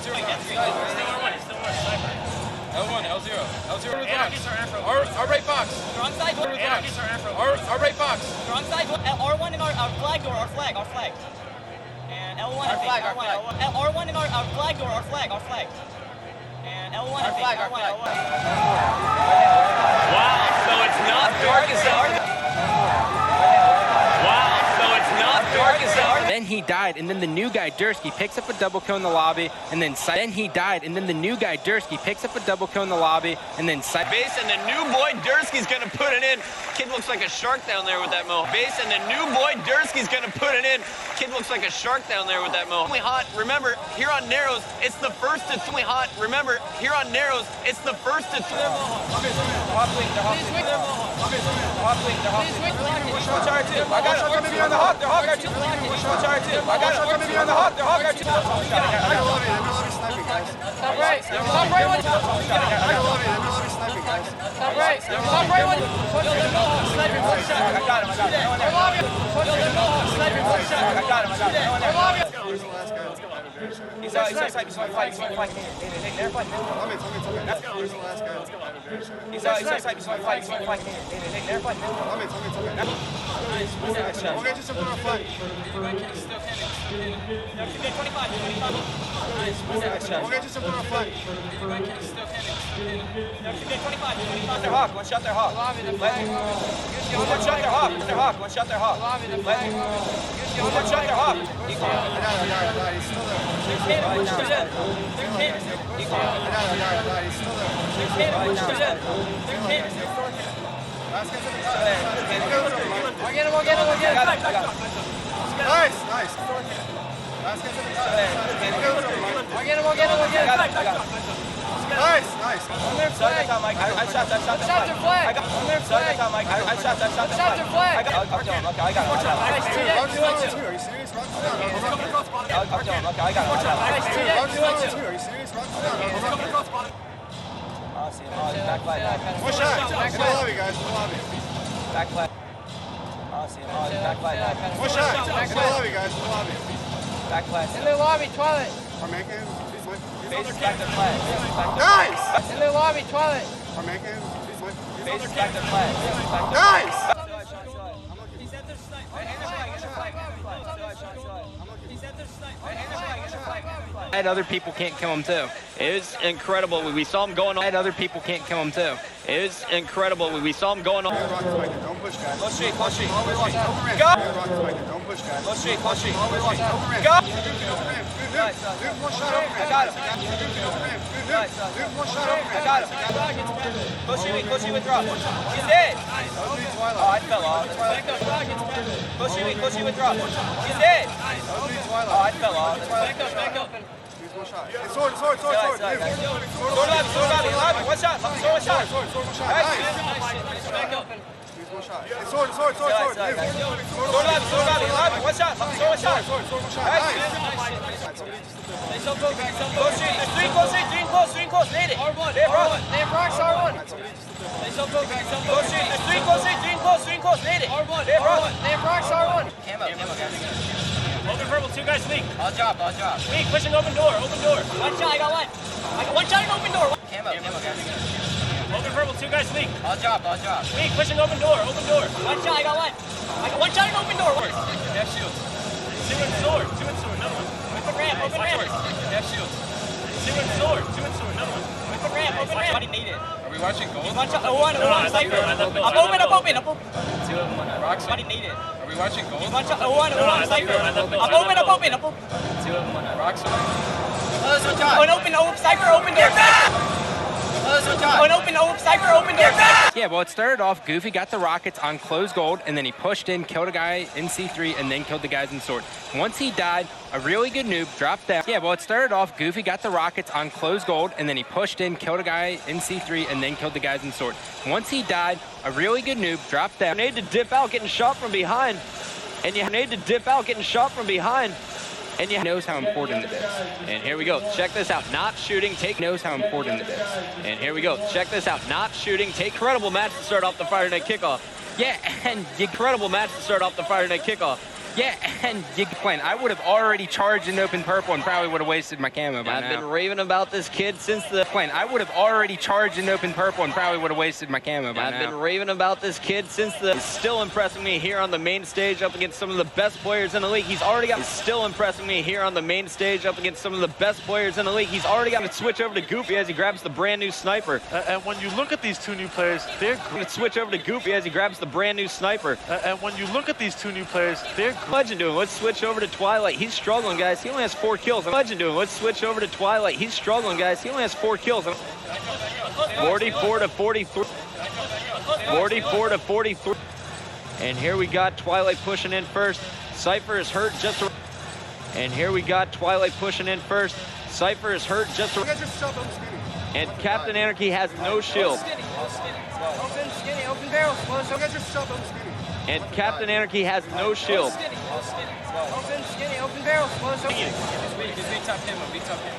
L0. L1, L0. L0 with our right box. Wrong side. Our right box. Wrong side. R1 in our flag door. Our flag. And L1. Our flag. R1 in our flag door. Our flag. And L1. Our flag. Wow, so it's not dark as out. Wow, so it's not dark as out. Then he died, and then the new guy, Dursky, picks up a double kill in the lobby, and then he died, and then the new guy, Dursky, picks up a double kill in the lobby, and then Base, and the new boy Dursky's gonna put it in. Kid looks like a shark down there with that mo. Base, and the new boy Dursky's gonna put it in. Kid looks like a shark down there with that mo. Only hot. Remember, here on Narrows, it's the first to only hot. Remember, here on Narrows, it's the first to One shot their hawk. Nice. On their flag. I shot their flag. On their flag. I shot their flag. I got it. Are you serious? Back flag. One shot. In the lobby, guys. Back flag. Back flag. One shot. In the lobby, guys. Back flag. In the lobby, toilet. We're making. Base back to flag. Nice. In the lobby, toilet. We're making. Base back to flag. Nice. other people can't kill him too. It was incredible. We saw him going on. Other people can't kill him too. It was incredible. We saw him going on. Don't push, guys. Go straight. Go. Don't push, guys. Go straight. Go. One shot over. I got him. One shot over. I got him. Go straight with drop. He's dead. Oh, I fell off. Go straight with drop. He's dead. Oh, I fell off. Back up. One shot. Sword. Sword lobby. One shot. Sword shot. Nice. Back up. One shot. Sword. Sword lobby. One shot. Sword shot. Go straight. Three close. Made it. They have rocks, R1. Go straight. Three close. Made it. They have rocks, R1. Camo, guys. Open purple, two guys weak. I'll drop. Weak, pushing open door. One shot, I got one. One shot in open door. Camo, guys. Open purple, two guys weak. I'll drop. Weak, pushing open door. One shot, I got one. One shot in open door. Half shield. Two in sword, another one. Open ramp. Half shield. Two in sword, another one. Open ramp. Somebody need it. Are we watching gold? One shot, one, sniper. I'm open. Two of them on that. Roxy. Somebody need it. Are we watching gold? One shot, one, sniper. I'm open. Two of them on that. Roxy. One open, sniper, open door. One open, sniper, open door. Yeah, well, it started off, Goofy got the rockets on closed gold, and then he pushed in, killed a guy in C3, and then killed the guys in sword. Once he died, a really good noob dropped down. Yeah, well, it started off, Goofy got the rockets on closed gold, and then he pushed in, killed a guy in C3, and then killed the guys in sword. Once he died, a really good noob dropped down. You need to dip out, getting shot from behind. And you knows how important it is. And here we go. Check this out. Not shooting, take. Knows how important it is. And here we go. Check this out. Not shooting, take. Incredible match to start off the Friday Night Kickoff. Yeah, and Incredible match to start off the Friday Night Kickoff. Yeah, and you playing. I would have already charged an open purple and probably would have wasted my camo by now. I've been raving about this kid since the Playing. I would have already charged an open purple and probably would have wasted my camo by now. I've been raving about this kid since the. He's still impressing me here on the main stage up against some of the best players in the league. He's already got. He's still impressing me here on the main stage up against some of the best players in the league. He's already got to switch over to Goofy as he grabs the brand new sniper. And when you look at these two new players, they're Gonna switch over to Goofy as he grabs the brand new sniper. and when you look at these two new players, they're Legend doing. Let's switch over to Twilight. He's struggling, guys. He only has 4 kills. Legend doing. Let's switch over to Twilight. He's struggling, guys. He only has 4 kills. 44 to 43. 44 to 43. And here we got Twilight pushing in first. Cypher is hurt just. And here we got Twilight pushing in first. Cypher is hurt just. And Captain Anarchy has no shield. Open, skinny, open barrel, explosive. And Captain Anarchy has no shield. Open, skinny, open barrel, explosive. It's weak. It's big top camo. Big top camo.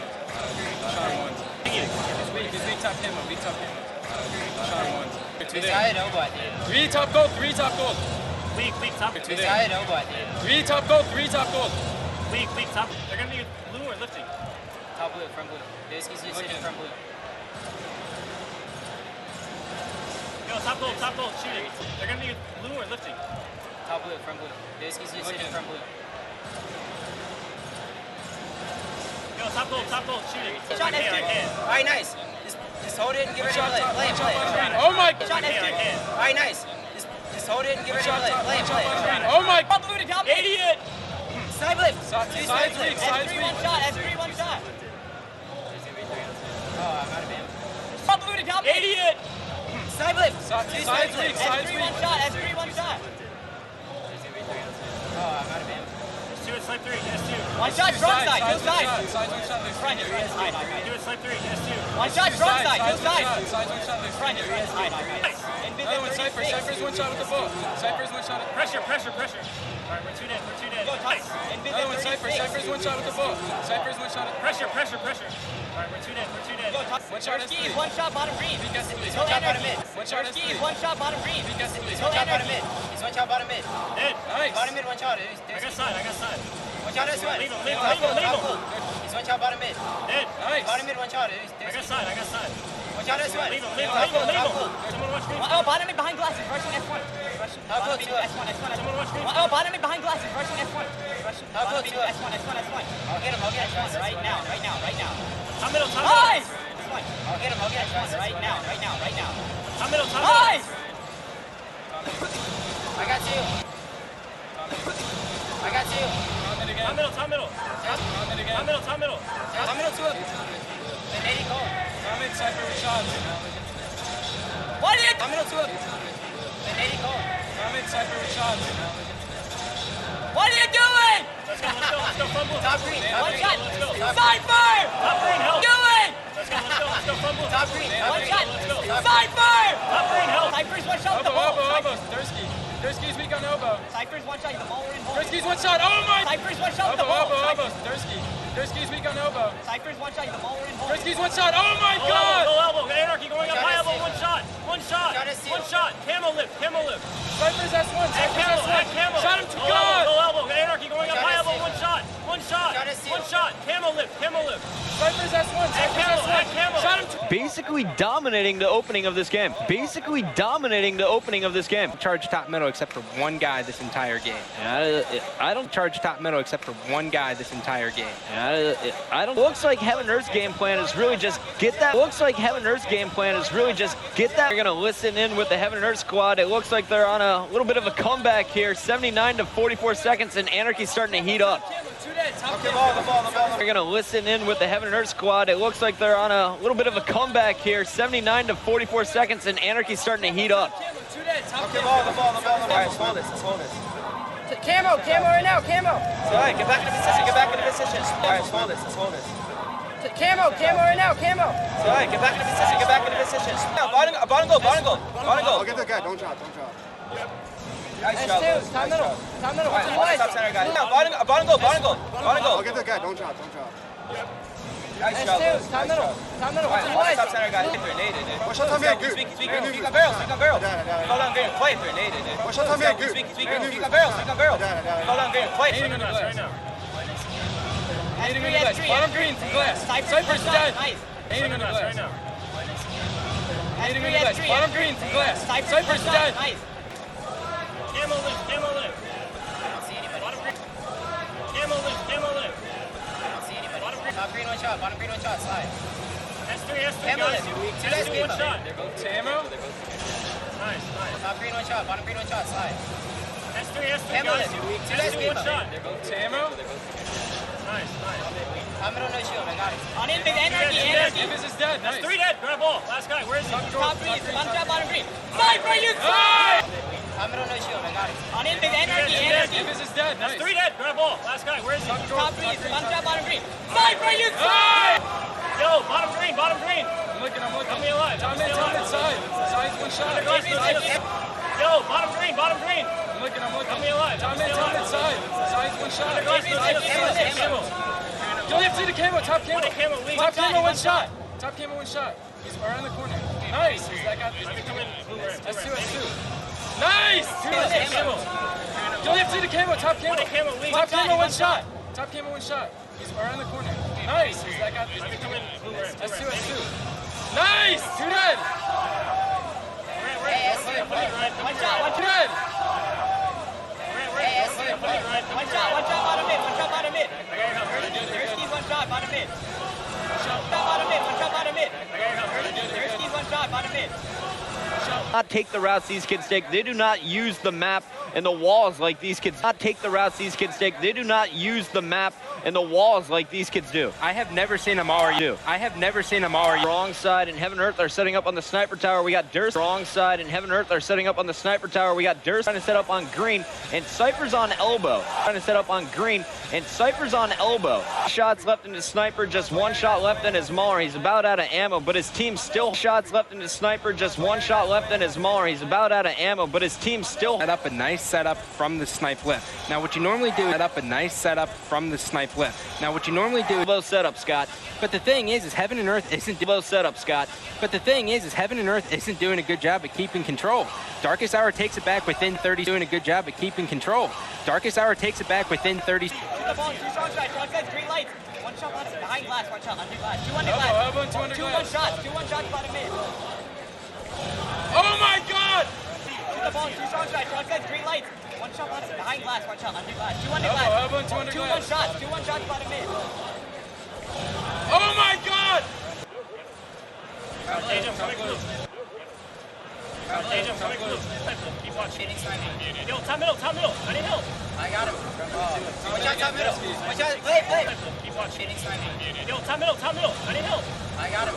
Shot ones. It's weak. It's big top camo. Big top camo. Shot ones. Three top gold. 3 top gold. Weak top. 3 top gold. 3 top gold. Weak top. They're gonna be blue or lifting. Top blue, front blue. Basically, front blue. Yo, top gold, shooting. They're gonna be blue or lifting. Top blue, front blue. Basically, front blue. Yo, top gold, shooting. Shot next to you. All right, nice. Just hold it and give it a play. Oh my! Shot next to you. All right, nice. Just hold it and give it a play. Oh my! Top blue to top. Idiot! Side lift. Side weak. S3 one shot. Oh, I'm out of band. Top blue to top. Idiot! Side lift. Side weak. S3 one shot. Oh, I'm out of band. Do it, slide 3, S2. One shot, strong side, kill side. Side one shot, left. Front, here he is, hide. Do it, slide 3, S2. One shot, strong side, kill side. Side one shot, left. Front, here he is, hide. Another one, Cypher. Cypher's one shot with the ball. Cypher's one shot. Pressure. All right, we're two dead. Another one, Cypher. Cypher's one shot with the ball. Cypher's one shot. Pressure. All right, we're two dead. One shot is Ski, one shot bottom green. One shot bottom mid. One shot ski, one shot bottom green. He's one shot bottom mid. He's one shot bottom mid. Dead. Nice. Bottom mid, one shot. I got side. One shot this one. Leave him. He's one shot bottom mid. Dead. Nice. Bottom mid, one shot. I got side. One shot this one. Leave him. Someone watch green. Oh, bottom mid behind glasses, rushing F1. Bottom mid, S1. Someone watch green. Oh, bottom mid behind glasses, rushing F1. Bottom mid, S1. I'll get him. Right now. Top middle. Nice! I'll get him. Right now. Top middle. Nice! I got you. Top middle. Top middle two of you. Then 80 gold. Top mid, Cypher with shots. What is it? Top middle two of you. Then 80 gold. Top mid, Cypher with shots. What are you doing? Let's go, fumble. Top green. One shot. Top Cypher! green, help. Do it! Let's go, fumble. Top green. One shot. Let's go. Cypher! Top green, help. Cypher's one shot with the Elbow. ball. Dursky's weak on elbow. Cypher's one shot with the ball. We're in ball. Dursky's one shot. Oh my! Cypher's one shot with the ball. Elbow. Dursky's weak on elbow. Cypher's one shot with the ball. We're in ball. Dursky's one shot. Oh my God! Low elbow. Anarchy going up. High elbow. One shot. Shot is sealed. Camo lift. Cypher's S1. Camo. Shot him to Low God! elbow. Anarchy going up. Shot High is elbow. sealed. One shot. Shot is sealed. One shot. Camo lift. Cypher's S1. Camo. Shot him to Basically dominating the opening of this game. Charge top middle except for one guy this entire game. I don't. Charge top middle except for one guy this entire game. I don't. Looks like Heaven Earth's game plan is really just get that. We're gonna listen in with the Heaven Earth squad. It looks like they're on a little bit of a comeback here. 79 to 44 seconds, and Anarchy's starting to heat up. Okay, ball. We're gonna listen in with the Heaven Earth squad. It looks like they're on a little bit of a comeback here. 79 to 44 seconds, and Anarchy's starting to heat up. Okay, ball. All right, let's hold this. Camo right now, camo. All right, get back in the position. All right, let's hold this. Camo right now, camo. All right, get back in the position. Now, bottom goal. I'll get the guy, don't drop. Nice job. Top middle. All right, Top center, guys. Now, bottom goal. I'll get the guy, don't drop. Nice job, S2, boys. top Nice middle. job. Top middle. All right, Watch watch your top legs. center guy. Hit grenade in it. Watch out, Tommy. Good. Speak on barrel. Speak on barrel. Fall down green. Play grenade in it. Watch out, Tommy. Good. Speak on barrel. Speak on barrel. Fall down green. Play. Aiming on the glass. Right now. Aiming on the glass. Bottom green from glass. Cypher's dead. Aiming on the glass. Right now. Aiming on the glass. Bottom green from glass. Cypher's dead. Camo lift. Camo lift. Bottom green. Camo lift. Camo lift. Bottom green. Top green, one shot. Bottom green, one shot. Slide. S3. S3. Camo guys. lift. S3. One shot. Tamo. Nice. Nice. Top green, one shot. Bottom green, one shot. Slide. S3. S3. Camo guys. lift. S3. One shot. Tamo. Nice. Nice. Top middle, no shield. I got it. On in, big energy. Davis is dead. Nice. 3 dead. Grab ball. Last guy. Where is he? Top green. One shot, bottom green. Sniper, you cry! Top middle, no shield. I got it. On in, big energy. Davis is dead. Nice. 3 dead. Grab ball. Last guy. Where is he? Top green. One shot, bottom green. Sniper, you cry! Yo, bottom green. Bottom green. I'm looking. Help me alive. Top mid side. Side's one shot. Yo, bottom green. Bottom green. I'm looking. Help me alive. Top mid side. Side's one shot. Camo. Don't have to see the camo. Top camo. Camo, lead. Top camo, one shot. Top camo, one shot. He's around the corner. Nice. He's that guy. That's two. Nice. Camo. Don't have to see the camo. Top camo. Camo, lead. Top camo, one shot. Top camo, one shot. He's around the corner. Nice. He's that guy. That's two. Nice. Two dead. One shot, Dead. one shot, bottom mid. One shot, bottom mid. There's one shot, bottom mid. One shot, bottom mid. There's one shot, bottom mid. Not take the routes these kids take. They do not use the map and the walls like these kids. Not take the routes these kids take. They do not use the map and the walls like these kids do. I have never seen a Mauer do. I have never seen a Mauer. Wrong side and Heaven and Earth are setting up on the sniper tower. We got Durst. Wrong side and Heaven and Earth are setting up on the sniper tower. We got Durst trying to set up on green and Cypher's on elbow. Trying to set up on green and Cypher's on elbow. Shots left in his sniper, just one shot left in his Mauler. He's about out of ammo, but his team still shots left in his sniper, just one shot left in his Mauler. He's about out of ammo, but his team still Set up a nice setup from the snipe lift. Now what you normally do is set up a nice setup from the snipe lift. Now what you normally do is low setup, Scott. but the thing is Heaven and Earth isn't Low setup, Scott. But the thing is Heaven and Earth isn't doing a good job at keeping control. Darkest Hour takes it back within 30, doing a good job at keeping control. Darkest Hour takes it back within 30. Shoot the ball, two strong sides, strong sides, green lights. One shot behind glass, one shot under glass. Two under glass. Two one shots, bottom mid. Oh my God! Shoot the ball, two strong sides, green lights. One shot behind glass, one shot under glass. Two under Elbow, glass. two under Two glass. one shots, bottom mid. Oh my God! Agent, coming close. Agent, coming close. Keep watching. Yo, top middle. I need help. I got him. Watch out, top middle. Watch out. Play. Keep watching. Yo, top middle. I need help. I got him.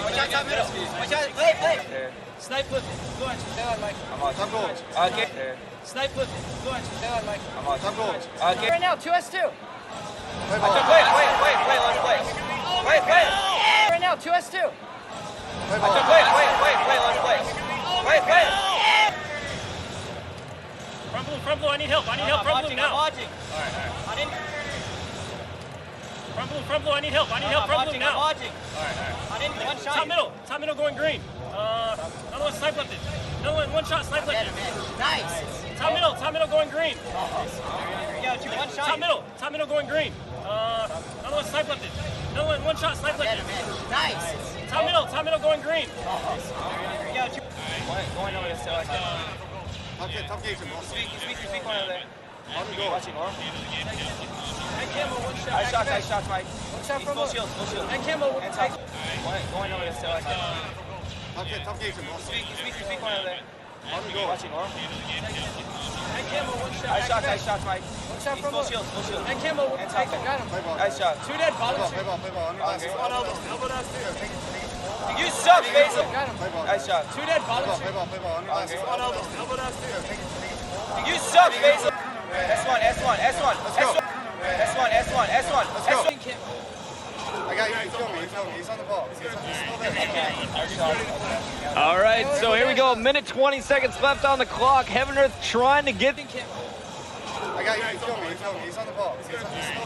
Watch out, top middle. Watch out. Play. Snipe lift. Go ahead, stay on Mike. Top goal. Okay. Snipe lift. Go ahead, stay on Mike. Top goal. Okay. Right now, 2S2. Play ball. Wait, let it play. Wait. Right now, 2S2. Play ball. Wait, let it play. Wait. Front blue, I need help. Front blue now. I'm watching. Front blue, I need help. Front blue now. I'm watching. I didn't one shot. Top middle going green. Another one snipe lifted. One shot snipe lifted. Nice. Top middle going green. Yeah, one shot. Top middle going green. Another one snipe lifted. One shot snipe lifted. Nice. Top middle going green. Yeah, going over this. Top gate. Speak one over there. Watching. Nice shots, Mike. One shot from Full shield. And Campbell. And top. Going over this. Top gate. Speak one over there. Watching. And Campbell, one shot. Nice shots, Mike. One shot from Full shield. And Campbell. And top. Got him. Play ball. Nice shot. Two dead bottom. Play ball. Elbow down. You suck, Basil. Got him. Nice shot. Two dead bottom. Play ball. Elbow down. You suck, Basil. S1. Let's go. I got you. He's filming. He's on the ball. He's still there. All right, so here we go. 1 minute 20 seconds left on the clock. Heaven and Earth trying to get. I got got you. He's filming. He's on the ball. He's still there.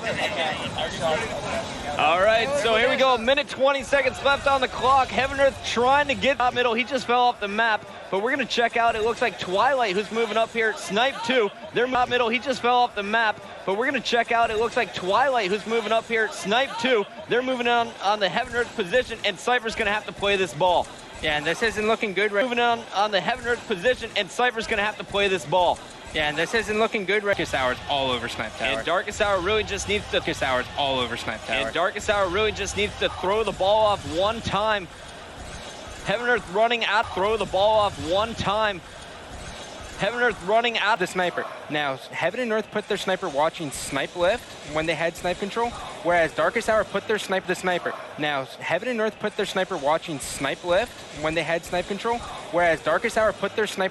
All right, so here we go. Minute 20 seconds left on the clock. Heaven and Earth trying to get top middle. He just fell off the map, but we're going to check out. It looks like Twilight, who's moving up here. Snipe 2. They're top middle. He just fell off the map, but we're going to check out. It looks like Twilight, who's moving up here. Snipe 2. They're moving on the Heaven and Earth position, and Cypher's going to have to play this ball. Yeah, and this isn't looking good. Moving on the Heaven and Earth position, and Cypher's going to have to play this ball. Yeah, and this isn't looking good. Darkest Hour's all over Snipe Tower. And Darkest Hour really just needs to... Darkest Hour's all over Snipe Tower. And Darkest Hour really just needs to throw the ball off one time. Heaven and Earth running out, throw the ball off one time. Heaven and Earth running out. The sniper. Now, Heaven and Earth put their sniper watching snipe lift when they had snipe control, whereas Darkest Hour put their sniper. Now, Heaven and Earth put their sniper watching snipe lift when they had snipe control, whereas Darkest Hour put their sniper